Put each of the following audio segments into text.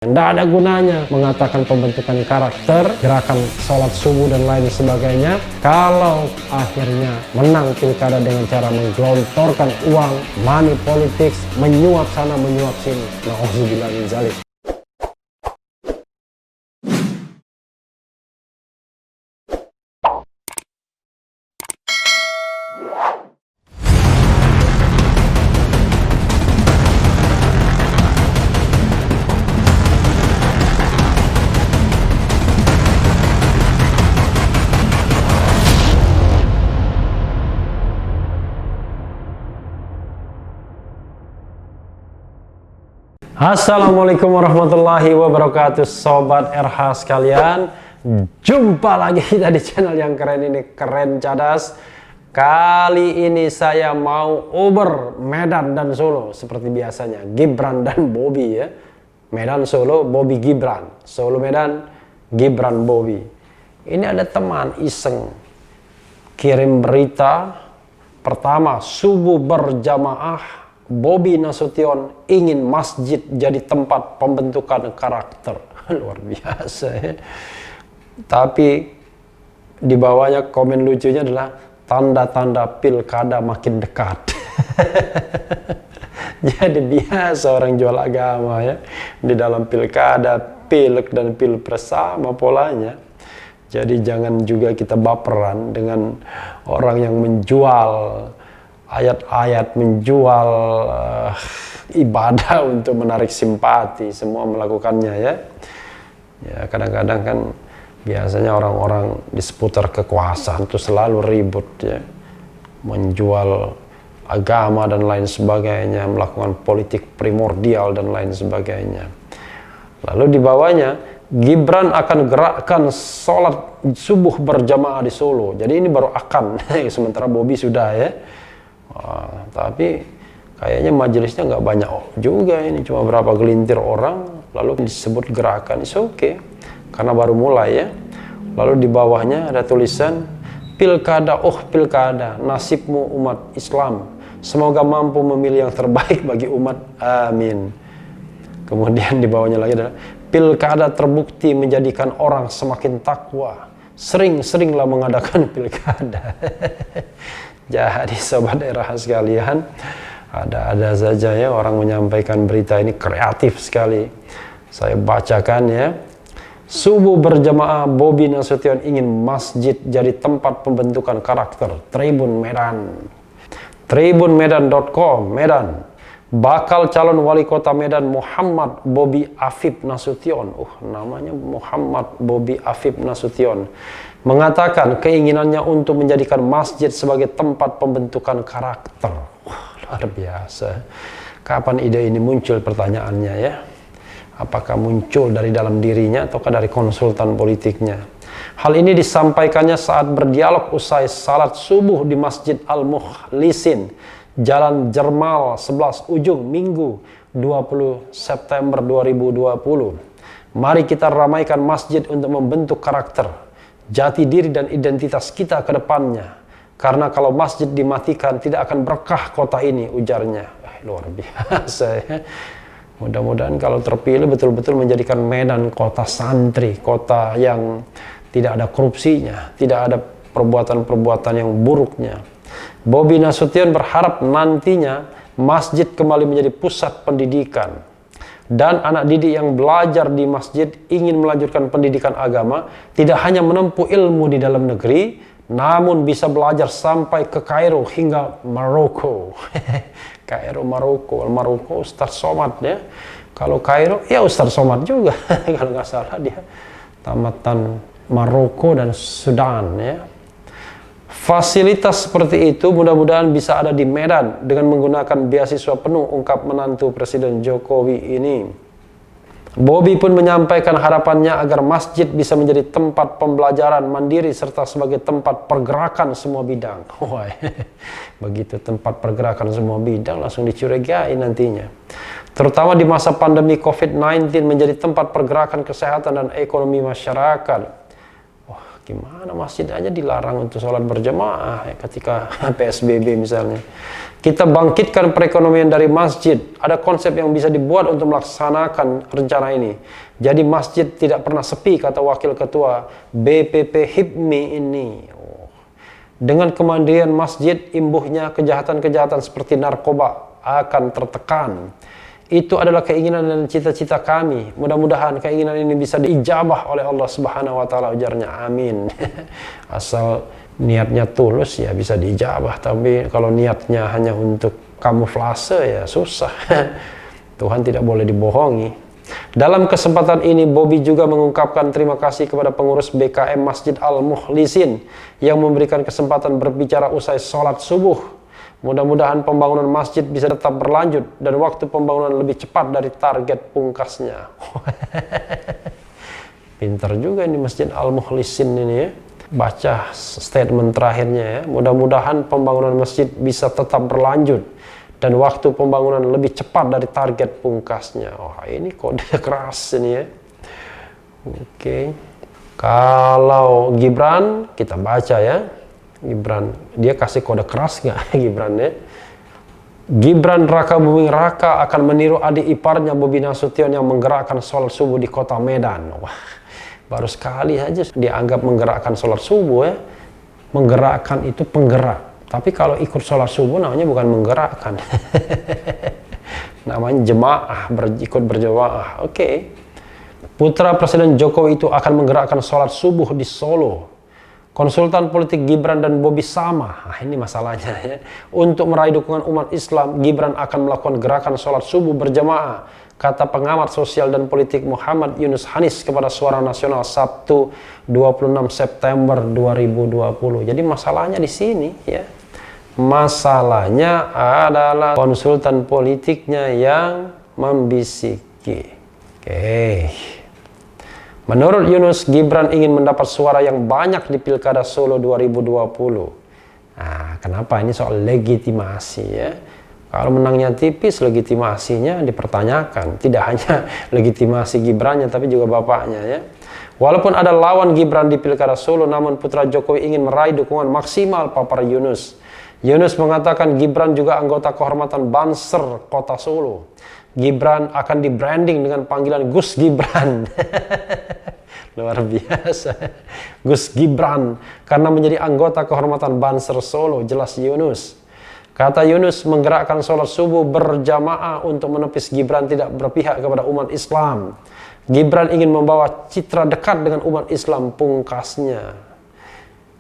Tidak ada gunanya mengatakan pembentukan karakter, gerakan sholat subuh dan lain sebagainya kalau akhirnya menang pilkada dengan cara menggelontorkan uang, money politics, menyuap sana menyuap sini. Nauzubillah min dzalik. Assalamualaikum warahmatullahi wabarakatuh, sobat RH sekalian. Jumpa lagi kita di channel yang keren ini, Keren Cadas. Kali ini saya mau Uber Medan dan Solo seperti biasanya, Gibran dan Bobi ya. Medan Solo, Bobi Gibran. Solo Medan, Gibran Bobi. Ini ada teman iseng kirim berita pertama, subuh berjamaah, Bobi Nasution ingin masjid jadi tempat pembentukan karakter. Luar biasa ya. Tapi di bawahnya komen lucunya adalah tanda-tanda pilkada makin dekat. Jadi biasa orang jual agama ya. Di dalam pilkada, pilek dan pilpres sama polanya. Jadi jangan juga kita baperan dengan orang yang menjual ayat-ayat, menjual ibadah untuk menarik simpati. Semua melakukannya ya. Ya kadang-kadang kan biasanya orang-orang di seputar kekuasaan itu selalu ribut ya, menjual agama dan lain sebagainya, melakukan politik primordial dan lain sebagainya. Lalu di bawahnya, Gibran akan gerakkan sholat subuh berjamaah di Solo. Jadi ini baru akan, sementara Bobi sudah ya. Tapi kayaknya majelisnya nggak banyak juga, ini cuma berapa gelintir orang, lalu disebut gerakan. It's okay, karena baru mulai ya. Lalu di bawahnya ada tulisan, pilkada, oh pilkada, nasibmu umat Islam, semoga mampu memilih yang terbaik bagi umat, amin. Kemudian di bawahnya lagi adalah, pilkada terbukti menjadikan orang semakin takwa, sering-seringlah mengadakan pilkada. Jadi sobat RH sekalian, ada saja ya orang menyampaikan berita ini, kreatif sekali. Saya bacakan ya. Subuh berjamaah, Bobi Nasution ingin masjid jadi tempat pembentukan karakter. Tribun Medan. Tribunmedan.com, Medan. Bakal calon wali kota Medan Muhammad Bobi Afif Nasution. Namanya Muhammad Bobi Afif Nasution. Mengatakan keinginannya untuk menjadikan masjid sebagai tempat pembentukan karakter. Luar biasa. Kapan ide ini muncul, pertanyaannya ya? Apakah muncul dari dalam dirinya ataukah dari konsultan politiknya? Hal ini disampaikannya saat berdialog usai salat subuh di Masjid Al-Mukhlisin, Jalan Jermal 11 Ujung, Minggu 20 September 2020. Mari kita ramaikan masjid untuk membentuk karakter, jati diri dan identitas kita ke depannya. Karena kalau masjid dimatikan tidak akan berkah kota ini, ujarnya. Luar biasa ya. Mudah-mudahan kalau terpilih betul-betul menjadikan Medan kota santri, kota yang tidak ada korupsinya, tidak ada perbuatan-perbuatan yang buruknya. Bobi Nasution berharap nantinya masjid kembali menjadi pusat pendidikan. Dan anak didik yang belajar di masjid ingin melanjutkan pendidikan agama, tidak hanya menempuh ilmu di dalam negeri, namun bisa belajar sampai ke Kairo hingga Maroko. Kairo, Maroko, Ustaz Somad ya. Kalau Kairo, ya Ustaz Somad juga. Kalau nggak salah dia tamatan Maroko dan Sudan ya. Fasilitas seperti itu mudah-mudahan bisa ada di Medan dengan menggunakan beasiswa penuh, ungkap menantu Presiden Jokowi ini. Bobi pun menyampaikan harapannya agar masjid bisa menjadi tempat pembelajaran mandiri serta sebagai tempat pergerakan semua bidang. Wah, begitu tempat pergerakan semua bidang langsung dicurigai nantinya. Terutama di masa pandemi COVID-19 menjadi tempat pergerakan kesehatan dan ekonomi masyarakat. Wah, gimana masjid aja dilarang untuk sholat berjamaah ya, ketika PSBB misalnya. Kita bangkitkan perekonomian dari masjid. Ada konsep yang bisa dibuat untuk melaksanakan rencana ini. Jadi masjid tidak pernah sepi, kata Wakil Ketua BPP HIPMI ini. Dengan kemandirian masjid, imbuhnya kejahatan-kejahatan seperti narkoba akan tertekan. Itu adalah keinginan dan cita-cita kami. Mudah-mudahan keinginan ini bisa diijabah oleh Allah Subhanahu wa taala, ujarnya. Amin. Asal niatnya tulus ya bisa diijabah, tapi kalau niatnya hanya untuk kamuflase ya susah. Tuhan tidak boleh dibohongi. Dalam kesempatan ini, Bobby juga mengungkapkan terima kasih kepada pengurus BKM Masjid Al-Mukhlisin yang memberikan kesempatan berbicara usai sholat subuh. Mudah-mudahan pembangunan masjid bisa tetap berlanjut dan waktu pembangunan lebih cepat dari target pungkasnya. Pintar juga ini Masjid Al-Mukhlisin ini ya. Baca statement terakhirnya ya. Mudah-mudahan pembangunan masjid bisa tetap berlanjut dan waktu pembangunan lebih cepat dari target pungkasnya. Wah, ini kode keras ini ya. Oke. Kalau Gibran kita baca ya. Gibran, dia kasih kode keras nggak Gibran ya? Gibran Raka Buming Raka akan meniru adik iparnya Bobi Nasution yang menggerakkan sholat subuh di kota Medan. Wah, baru sekali aja dianggap menggerakkan sholat subuh ya. Menggerakkan itu penggerak. Tapi kalau ikut sholat subuh namanya bukan menggerakkan. Namanya jemaah, ikut berjemaah. Oke. Putra Presiden Jokowi itu akan menggerakkan sholat subuh di Solo. Konsultan politik Gibran dan Bobby sama. Nah, ini masalahnya ya. Untuk meraih dukungan umat Islam, Gibran akan melakukan gerakan sholat subuh berjamaah, kata pengamat sosial dan politik Muhammad Yunus Hanis kepada Suara Nasional Sabtu 26 September 2020. Jadi masalahnya di sini ya. Masalahnya adalah konsultan politiknya yang membisiki. Oke. Menurut Yunus, Gibran ingin mendapat suara yang banyak di Pilkada Solo 2020. Nah, kenapa? Ini soal legitimasi ya. Kalau menangnya tipis, legitimasinya dipertanyakan. Tidak hanya legitimasi Gibrannya, tapi juga bapaknya ya. Walaupun ada lawan Gibran di Pilkada Solo, namun putra Jokowi ingin meraih dukungan maksimal, papar Yunus. Yunus mengatakan Gibran juga anggota kehormatan Banser Kota Solo. Gibran akan di-branding dengan panggilan Gus Gibran. Luar biasa. Gus Gibran karena menjadi anggota kehormatan Banser Solo, jelas Yunus. Kata Yunus, menggerakkan sholat subuh berjamaah untuk menepis Gibran tidak berpihak kepada umat Islam. Gibran ingin membawa citra dekat dengan umat Islam, pungkasnya.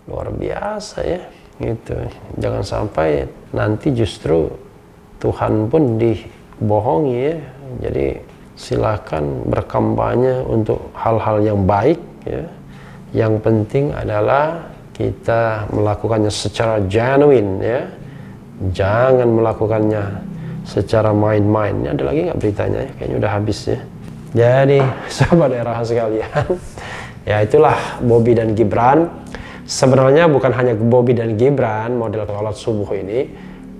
Luar biasa ya. Gitu. Jangan sampai nanti justru Tuhan pun dibohongi ya. Jadi silakan berkampanye untuk hal-hal yang baik ya. Yang penting adalah kita melakukannya secara genuine ya. Jangan melakukannya secara main-main. Ini ada lagi nggak beritanya ya? Kayaknya udah habis ya. Jadi sahabat daerah sekalian, ya itulah Bobby dan Gibran. Sebenarnya bukan hanya Bobby dan Gibran model sholat subuh ini,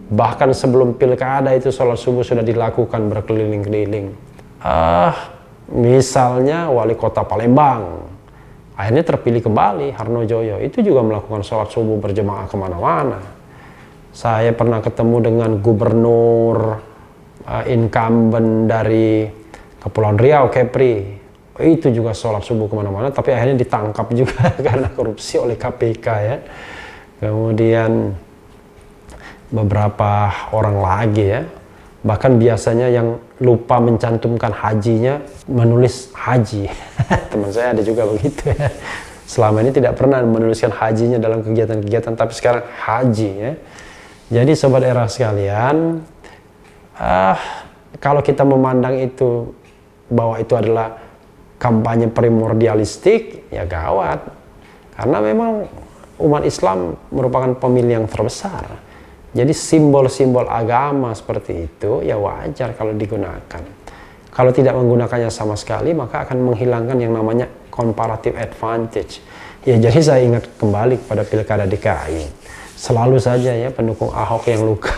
bahkan sebelum pilkada itu sholat subuh sudah dilakukan berkeliling-keliling. Misalnya wali kota Palembang, akhirnya terpilih kembali Harno Joyo, itu juga melakukan sholat subuh berjemaah kemana-mana. Saya pernah ketemu dengan gubernur incumbent dari Kepulauan Riau, Kepri. Itu juga sholat subuh kemana-mana, tapi akhirnya ditangkap juga karena korupsi oleh KPK ya. Kemudian beberapa orang lagi ya, bahkan biasanya yang lupa mencantumkan hajinya menulis haji. Teman saya ada juga begitu ya. Selama ini tidak pernah menuliskan hajinya dalam kegiatan-kegiatan, tapi sekarang haji ya. Jadi sobat era sekalian, kalau kita memandang itu bahwa itu adalah kampanye primordialistik, ya gawat. Karena memang umat Islam merupakan pemilih yang terbesar. Jadi simbol-simbol agama seperti itu ya wajar kalau digunakan. Kalau tidak menggunakannya sama sekali, maka akan menghilangkan yang namanya comparative advantage. Ya jadi saya ingat kembali pada Pilkada DKI. Selalu saja ya pendukung Ahok yang luka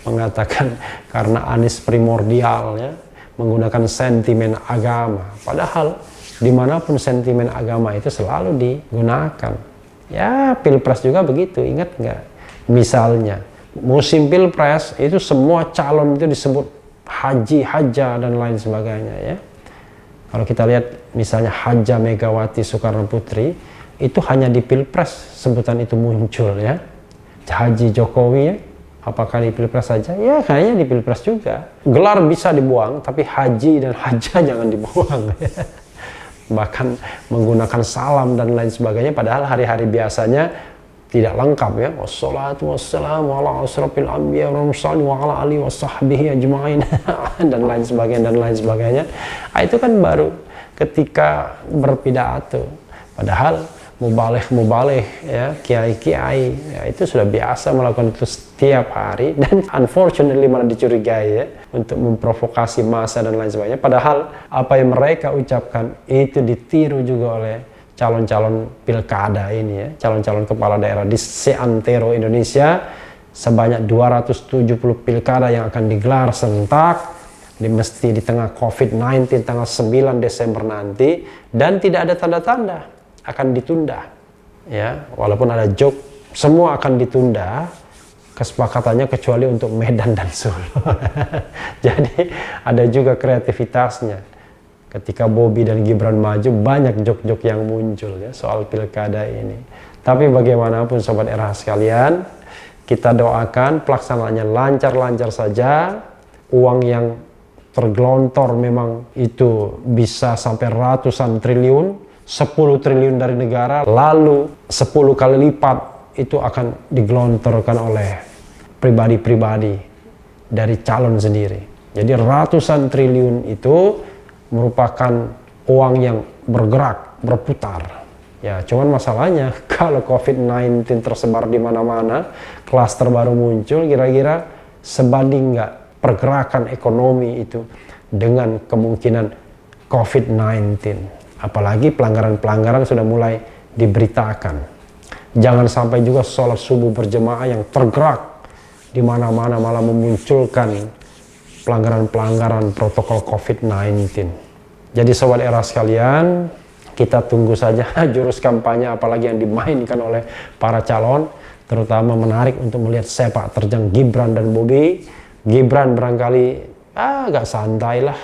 mengatakan karena Anies primordial ya, menggunakan sentimen agama. Padahal dimanapun sentimen agama itu selalu digunakan. Ya Pilpres juga begitu, ingat nggak? Misalnya musim pilpres itu semua calon itu disebut haji, haja dan lain sebagainya ya. Kalau kita lihat misalnya Haja Megawati Soekarno Putri itu hanya di pilpres sebutan itu muncul ya. Haji Jokowi ya, apakah di pilpres saja? Ya kayaknya di pilpres juga. Gelar bisa dibuang tapi haji dan haja jangan dibuang ya. Bahkan menggunakan salam dan lain sebagainya padahal hari-hari biasanya tidak lengkap ya. Wassalatu wassalamu ala asrofil anbiya wal mursalin wa ala alihi washabbihi ajmain dan lain sebagainya. Itu kan baru ketika berpidato. Padahal mubalih ya, kiai-kiai ya, itu sudah biasa melakukan itu setiap hari dan unfortunately malah dicurigai ya untuk memprovokasi massa dan lain sebagainya. Padahal apa yang mereka ucapkan itu ditiru juga oleh calon-calon pilkada ini ya, calon-calon kepala daerah di seantero Indonesia. Sebanyak 270 pilkada yang akan digelar serentak, mesti di tengah COVID-19 tanggal 9 Desember nanti, dan tidak ada tanda-tanda akan ditunda ya, walaupun ada joke semua akan ditunda kesepakatannya kecuali untuk Medan dan Solo. Jadi ada juga kreativitasnya. Ketika Bobi dan Gibran maju, banyak jok-jok yang muncul ya soal pilkada ini. Tapi bagaimanapun Sobat Era sekalian, kita doakan pelaksanaannya lancar-lancar saja. Uang yang tergelontor memang itu bisa sampai ratusan triliun, 10 triliun dari negara, lalu 10 kali lipat itu akan digelontorkan oleh pribadi-pribadi dari calon sendiri. Jadi ratusan triliun itu merupakan uang yang bergerak, berputar. Ya, cuman masalahnya kalau COVID-19 tersebar di mana-mana, klaster baru muncul, kira-kira sebanding nggak pergerakan ekonomi itu dengan kemungkinan COVID-19. Apalagi pelanggaran-pelanggaran sudah mulai diberitakan. Jangan sampai juga sholat subuh berjemaah yang tergerak di mana-mana malah memunculkan pelanggaran-pelanggaran protokol COVID-19. Jadi Sobat Era sekalian, kita tunggu saja jurus kampanye apalagi yang dimainkan oleh para calon, terutama menarik untuk melihat sepak terjang Gibran dan Bobi. Gibran barangkali agak santai lah,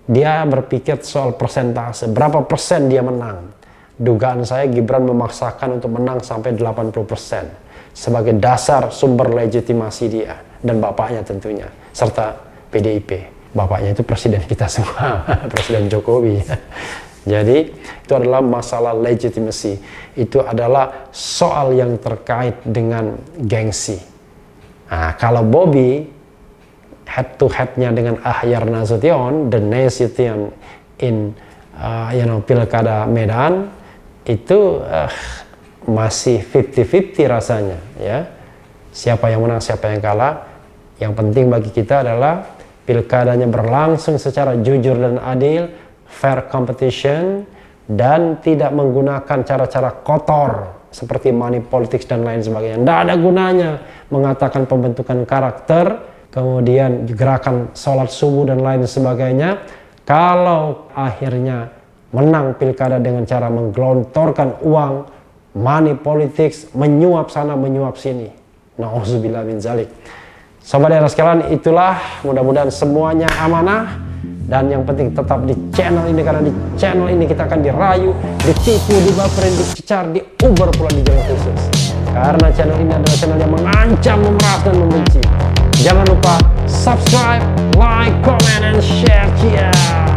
dia berpikir soal persentase, berapa persen dia menang. Dugaan saya Gibran memaksakan untuk menang sampai 80% sebagai dasar sumber legitimasi dia dan bapaknya tentunya, serta PDIP. Bapaknya itu presiden kita semua, Presiden Jokowi. Jadi itu adalah masalah legitimasi. Itu adalah soal yang terkait dengan gengsi. Nah, kalau Bobi head to headnya dengan Ahyar Nasution, the Nasution in pilkada Medan, itu masih 50-50 rasanya ya. Siapa yang menang, siapa yang kalah. Yang penting bagi kita adalah pilkadanya berlangsung secara jujur dan adil, fair competition, dan tidak menggunakan cara-cara kotor seperti money politics dan lain sebagainya. Tidak ada gunanya mengatakan pembentukan karakter, kemudian gerakan sholat subuh dan lain sebagainya, kalau akhirnya menang pilkada dengan cara menggelontorkan uang, money politics, menyuap sana menyuap sini. Nauzubillah min zalik. Sobat Era sekalian, itulah, mudah-mudahan semuanya amanah, dan yang penting tetap di channel ini, karena di channel ini kita akan dirayu, ditipu, dibaperin, dicecar, diuber pula di jalur khusus. Karena channel ini adalah channel yang mengancam, memeras, dan membenci. Jangan lupa subscribe, like, comment, and share. Cheers!